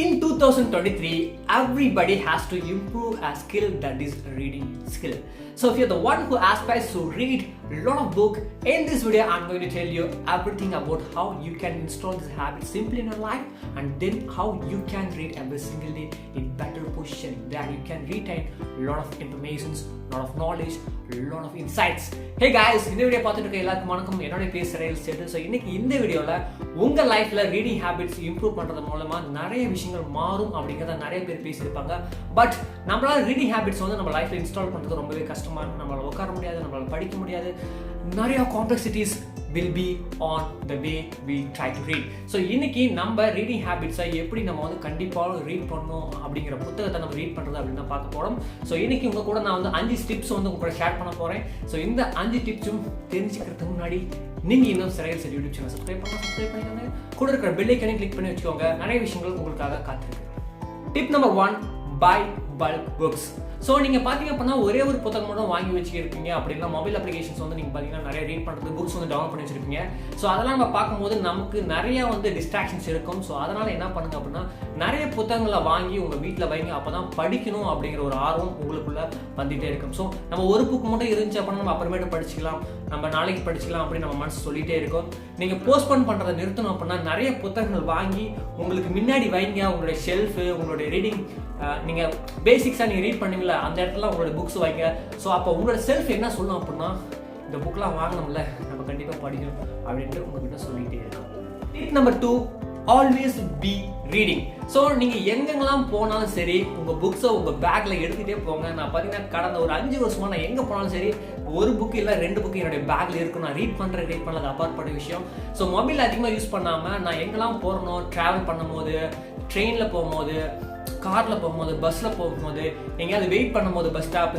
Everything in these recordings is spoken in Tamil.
In 2023, everybody has to improve a skill that is reading skill. So if you're the one who aspires to read a lot of book, in this video I'm going to tell you everything about how you can install this habit simply in your life, and then how you can read every single day in better position, that you can retain a lot of informations, a lot of knowledge, a lot of insights. Hey guys, இந்த வீடியோ பார்த்துட்டு இருக்க எல்லாருக்கும் வணக்கம். என்னோட பேர் ரயில் ஸ்டேட். ஸோ இன்னைக்கு இந்த வீடியோல உங்க லைஃப்ல ரீடிங் ஹேபிட்ஸ் இம்ப்ரூவ் பண்றது மூலமா நிறைய விஷயங்கள் மாறும் அப்படிங்கறத நிறைய பேர் பேசியிருப்பாங்க. பட் நம்மளால ரீடிங் ஹேபிட்ஸ் வந்து நம்ம லைஃப்ல இன்ஸ்டால் பண்றது ரொம்பவே கஷ்டமா இருக்கு. நம்மளால உட்கார முடியாது, நம்மளால படிக்க முடியாது. நிறைய complexities will be on the way we try to read. So இன்னைக்கு நம்ம ரீடிங் ஹேபிட்ஸை எப்படி நம்ம வந்து கண்டிப்பாக ரீட் பண்ணணும் அப்படிங்கிற புத்தகத்தை நம்ம ரீட் பண்ணுறது அப்படின்னு தான் பார்க்க போகிறோம். ஸோ இன்னைக்கு உங்க கூட நான் வந்து 5 டிப்ஸ் வந்து உங்க கூட ஷேர் பண்ண போகிறேன். ஸோ இந்த 5 டிப்ஸும் தெரிஞ்சுக்கிறதுக்கு முன்னாடி நீங்கள் இன்னும் ரயில் ஸ்டேட் யூடியூப் சேனல் சப்ஸ்கிரைப் பண்ணிக்கோங்க. கூட இருக்கிற பெல் ஐக்கானை கிளிக் பண்ணி வச்சுக்கோங்க. நிறைய விஷயங்கள் உங்களுக்காக காத்திருக்கு. Tip number 1, buy bulk books. So நீங்கள் பார்த்தீங்க அப்படின்னா ஒரே ஒரு புத்தகம் மட்டும் வாங்கி வச்சுருப்பீங்க அப்படின்னா மொபைல் அப்ளிகேஷன்ஸ் வந்து நீங்கள் பார்த்தீங்கன்னா நிறைய ரீட் பண்ணுறது புக்ஸ் வந்து டவுன்லோட் பண்ணி வச்சிருப்பீங்க. ஸோ அதெல்லாம் நம்ம பார்க்கும்போது நமக்கு நிறைய வந்து டிஸ்ட்ராக்ஷன்ஸ் இருக்கும். ஸோ அதனால் என்ன பண்ணுங்க அப்படின்னா நிறைய புத்தகங்களை வாங்கி உங்கள் வீட்டில் வைங்க. அப்போ தான் படிக்கணும் அப்படிங்கிற ஒரு ஆர்வம் உங்களுக்குள்ள வந்துகிட்டே இருக்கும். ஸோ நம்ம ஒரு புக் மட்டும் இருந்துச்சு அப்படின்னா நம்ம அப்புறமேட்டு படிச்சுக்கலாம், நம்ம நாளைக்கு படிச்சுக்கலாம் அப்படின்னு நம்ம மனசு சொல்லிகிட்டே இருக்கும். நீங்கள் போஸ்ட்போன் பண்ணுறதை நிறுத்தணும் அப்படின்னா நிறைய புத்தகங்கள் வாங்கி உங்களுக்கு முன்னாடி வைங்க. உங்களுடைய ஷெல்ஃபு, உங்களுடைய ரீடிங், நீங்கள் பேசிக்ஸாக நீங்கள் ரீட் பண்ணுவீங்களா அந்த இடத்துல உங்களோட புக்ஸ் வைங்க. ஸோ அப்போ உங்களோட செல்ஃப் என்ன சொல்லணும் அப்படின்னா, இந்த புக்கெலாம் வாங்கணும்ல, நம்ம கண்டிப்பாக படிக்கணும் அப்படின்ட்டு உங்ககிட்ட சொல்லிகிட்டே இருக்கும். Tip number 2, always be reading. So நீங்கள் எங்கெங்கெல்லாம் போனாலும் சரி உங்கள் புக்ஸை உங்கள் பேக்கில் எடுத்துகிட்டே போங்க. நான் பார்த்தீங்கன்னா கடந்த ஒரு 5 வருஷமாக நான் எங்கே போனாலும் சரி ஒரு புக்கு இல்லை 2 புக்கு என்னுடைய பேக்கில் இருக்கும். நான் ரீட் பண்ணது அப்பாற்பட்ட விஷயம். ஸோ மொபைல் அதிகமாக யூஸ் பண்ணாமல் நான் எங்கெல்லாம் போகிறனோ, ட்ராவல் பண்ணும்போது, ட்ரெயினில் போகும்போது, காரில் போகும்போது, பஸ்ஸில் போகும்போது, எங்கேயாவது வெயிட் பண்ணும்போது, bus stop,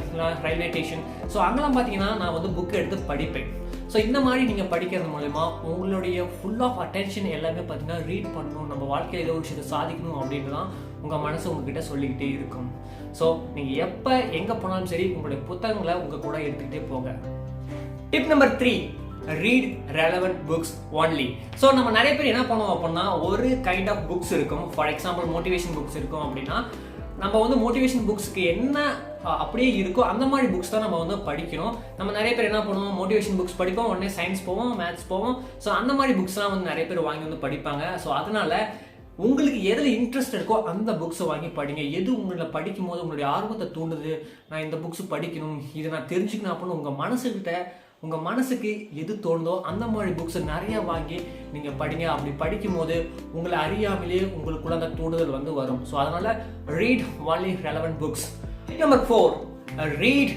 railway station, so அங்கெல்லாம் பார்த்தீங்கன்னா நான் வந்து புக் எடுத்து படிப்பேன். ஸோ இந்த மாதிரி நீங்கள் படிக்கிறது மூலமா உங்களுடைய ஃபுல் ஆஃப் அட்டென்ஷன் எல்லாமே பார்த்தீங்கன்னா ரீட் பண்ணணும், நம்ம வாழ்க்கையில் ஏதோ ஒரு விஷயத்தை சாதிக்கணும் அப்படின்னு தான் உங்கள் மனசு உங்ககிட்ட சொல்லிக்கிட்டே இருக்கும். ஸோ நீங்கள் எப்போ எங்கே போனாலும் சரி உங்களுடைய புத்தகங்களை உங்கள் கூட எடுத்துக்கிட்டே போங்க. Tip number 3, read relevant books only. So நம்ம நிறைய பேர் என்ன பண்ணுவோம் அப்படின்னா ஒரு கைண்ட் ஆஃப் புக்ஸ் இருக்கும். ஃபார் எக்ஸாம்பிள் மோட்டிவேஷன் புக்ஸ் இருக்கும் அப்படின்னா நம்ம வந்து மோட்டிவேஷன் புக்ஸ்க்கு என்ன அப்படியே இருக்கோ அந்த மாதிரி புக்ஸ் தான் நம்ம வந்து படிக்கணும். நம்ம நிறைய பேர் என்ன பண்ணுவோம், மோட்டிவேஷன் புக்ஸ் படிப்போம், உடனே சயின்ஸ் போவோம், மேத்ஸ் போவோம். ஸோ அந்த மாதிரி புக்ஸ்லாம் வந்து நிறைய பேர் வாங்கி வந்து படிப்பாங்க. ஸோ அதனால உங்களுக்கு எதில் இன்ட்ரெஸ்ட் இருக்கோ அந்த புக்ஸை வாங்கி படிங்க. எது உங்களை படிக்கும் போது உங்களுடைய ஆர்வத்தை தூண்டுது, நான் இந்த புக்ஸ் படிக்கணும், இதை நான் தெரிஞ்சுக்கணும் அப்படின்னு உங்கள் மனசுக்கு எது தோணுதோ அந்த மாதிரி புக்ஸ் நிறைய வாங்கி நீங்கள் படிங்க. அப்படி படிக்கும் போது உங்களை அறியாமலே உங்களுக்குள்ள அந்த தூண்டுதல் வந்து வரும். ஸோ அதனால read only relevant books. Number 4, read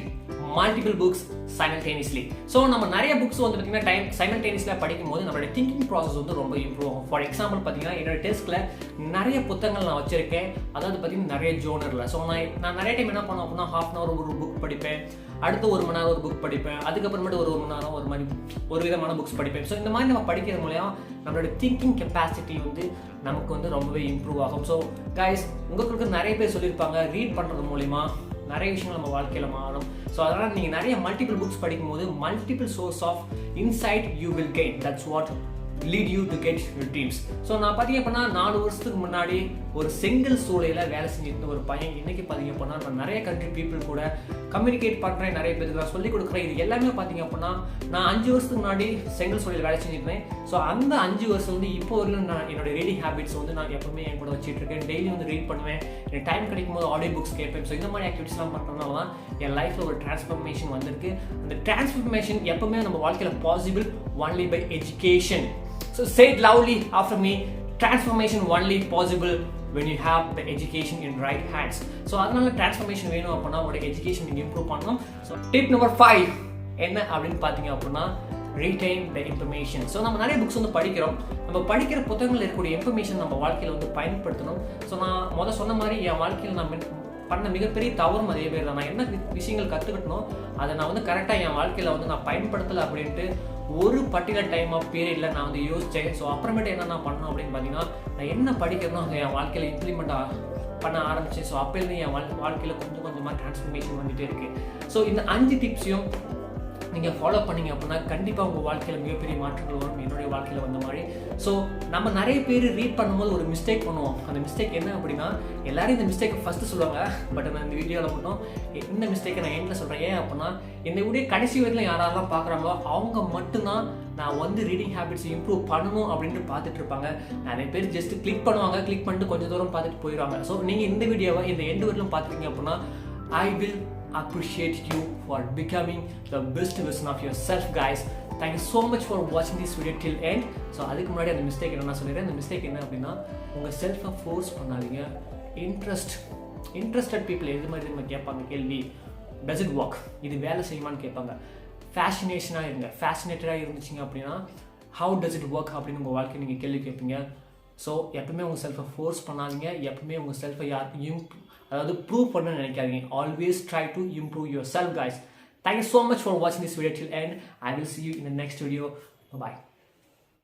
multiple books simultaneously. So நம்ம நிறைய புக்ஸ் வந்து பார்த்தீங்கன்னா சைமல்டேனியஸ்ல படிக்கும் போது நம்மளுடைய திங்கிங் ப்ராசஸ் வந்து ரொம்ப இம்ப்ரூவ் ஆகும். ஃபார் எக்ஸாம்பிள் பார்த்தீங்கன்னா என்னோட டெஸ்க்ல நிறைய புத்தகங்கள் நான் வச்சிருக்கேன். அதாவது பார்த்தீங்கன்னா நிறைய ஜோனர்ல. ஸோ நான் நிறைய டைம் என்ன பண்ணுவேன் அப்படின்னா ½ hour ஒரு புக் படிப்பேன், அடுத்து 1 மணி நேரம் ஒரு புக் படிப்பேன், அதுக்கப்புறமேட்டு ஒரு மணி நேரம் ஒரு விதமான புக்ஸ் படிப்பேன். ஸோ இந்த மாதிரி நம்ம படிக்கிறது மூலம் நம்மளோட திங்கிங் கெப்பாசிட்டி வந்து நமக்கு வந்து ரொம்பவே இம்ப்ரூவ் ஆகும். ஸோ கைஸ், உங்களுக்கு நிறைய பேர் சொல்லியிருப்பாங்க ரீட் பண்ணுறது மூலிமா நிறைய விஷயங்கள் நம்ம வாழ்க்கையில் மாறும். ஸோ அதனால் நீங்கள் நிறைய மல்டிபிள் புக்ஸ் படிக்கும்போது multiple source of insight you will gain. That's what lead you to get your dreams. So நான் பார்த்தீங்க அப்படின்னா 4 வருஷத்துக்கு முன்னாடி ஒரு செங்கல் சூளையில் வேலை செஞ்சுட்டு ஒரு பையன் இன்னைக்கு பார்த்தீங்க அப்படின்னா நான் நிறைய கண்ட்ரி பீப்புள் கூட கம்யூனிகேட் பண்ணுறேன், நிறைய பேருக்கு நான் சொல்லிக் கொடுக்குறேன். இது எல்லாமே பார்த்தீங்க அப்படின்னா நான் 5 வருஷத்துக்கு முன்னாடி செங்கல் சூளையில் வேலை செஞ்சுருந்தேன். ஸோ அந்த 5 வருஷம் வந்து இப்போ வரைக்கும் நான் என்னோட ரீடிங் ஹேபிட்ஸ் வந்து நான் எப்பவுமே என் கூட வச்சுட்டு இருக்கேன். டெய்லி வந்து ரீட் பண்ணுவேன், எனக்கு டைம் கிடைக்கும் போது ஆடியோ புக்ஸ் கேட்பேன். ஸோ இந்த மாதிரி ஆக்டிவிட்டிஸ்லாம் பண்ணுறதுனால தான் என் லைஃப்பில் ஒரு டிரான்ஸ்ஃபர்மேஷன் வந்திருக்கு. அந்த டிரான்ஸ்ஃபர்மேஷன் எப்பவுமே நம்ம வாழ்க்கையில் possible only by education. So say it loudly after me, transformation only possible when you have the education in right hands. So அதனால transformation வேணும் அப்படின்னா உங்களோட education நீங்க improve பண்ணணும். So tip number 5 என்ன அப்படின்னு பார்த்தீங்க அப்படின்னா retain the information. ஸோ நம்ம நிறைய புக்ஸ் வந்து படிக்கிறோம். நம்ம படிக்கிற புத்தகங்கள் இருக்கக்கூடிய இன்ஃபர்மேஷன் நம்ம வாழ்க்கையில் வந்து பயன்படுத்தணும். ஸோ நான் சொன்ன மாதிரி என் வாழ்க்கையில் நான் பண்ண மிகப்பெரிய தவறும் அதே பேர் தான். நான் என்ன விஷயங்கள் கற்றுக்கிட்டனோ அதை நான் வந்து கரெக்டாக என் வாழ்க்கையில் வந்து நான் பயன்படுத்தலை அப்படின்ட்டு ஒரு பர்டிகுலர் டைம் ஆஃப் பீரியடில் நான் வந்து யோசித்தேன். ஸோ அப்புறமேட்டு என்ன நான் பண்ணணும் அப்படின்னு பார்த்தீங்கன்னா நான் என்ன படிக்கிறனோ அதை என் வாழ்க்கையில் இம்ப்ளிமெண்ட் பண்ண ஆரம்பித்தேன். ஸோ அப்போலேருந்து என் வாழ்க்கையில் கொஞ்சம் கொஞ்சமாக டிரான்ஸ்ஃபர்மேஷன் வந்துகிட்டே இருக்குது. ஸோ இந்த 5 டிப்ஸையும் நீங்கள் ஃபாலோ பண்ணீங்க அப்படின்னா கண்டிப்பாக உங்கள் வாழ்க்கையில் மிகப்பெரிய மாற்றங்கள் வரும், என்னுடைய வாழ்க்கையில் வந்த மாதிரி. ஸோ நம்ம நிறைய பேர் ரீட் பண்ணும்போது ஒரு மிஸ்டேக் பண்ணுவோம். அந்த மிஸ்டேக் என்ன அப்படின்னா, எல்லாரும் இந்த மிஸ்டேக்கை ஃபஸ்ட்டு சொல்லுவாங்க, பட் நான் இந்த வீடியோவில் மட்டும் இந்த மிஸ்டேக்கை நான் எண்டில் சொல்கிறேன். ஏன் அப்படின்னா, இந்த வீடியோ கடைசி வரைக்கும் யாரெல்லாம் பார்க்குறாங்களோ அவங்க மட்டும்தான் நான் வந்து ரீடிங் ஹேபிட்ஸ் இம்ப்ரூவ் பண்ணணும் அப்படின்ட்டு பார்த்துட்டு இருப்பாங்க. நிறைய பேர் ஜஸ்ட் கிளிக் பண்ணுவாங்க, கிளிக் பண்ணிட்டு கொஞ்சம் தூரம் பார்த்துட்டு போயிடுவாங்க. ஸோ நீங்கள் இந்த வீடியோவை இந்த எண்டு வரைக்கும் பார்த்துருக்கீங்க அப்படின்னா, I will appreciate you for becoming the best version of yourself, guys. Thank you so much for watching this video till end. So அதுக்கு முன்னாடி அந்த மிஸ்டேக் என்ன சொல்லிடுறேன். அந்த மிஸ்டேக் என்ன அப்படின்னா, உங்கள் செல்ஃபை ஃபோர்ஸ் பண்ணாதீங்க. இன்ட்ரெஸ்டட் பீப்புள் எது மாதிரி நம்ம கேட்பாங்க கேள்வி, டஸ் இட் ஒர்க், இது வேலை செய்யுமான்னு கேட்பாங்க. ஃபேஷினேஷனாக இருங்க. ஃபேஷினேட்டடாக இருந்துச்சிங்க அப்படின்னா ஹவு டஸ் இட் ஒர்க் அப்படின்னு உங்கள் வாழ்க்கை நீங்கள் கேள்வி கேட்பீங்க. ஸோ எப்பவுமே உங்கள் செல்ஃபை ஃபோர்ஸ் பண்ணாதீங்க. எப்பவுமே உங்கள் செல்ஃபை அதாவது ப்ரூவ் பண்ண நினைக்காதீங்க. Always try to improve your self, guys. Thank you so much for watching this video till end. I will see you in the next video. Bye bye.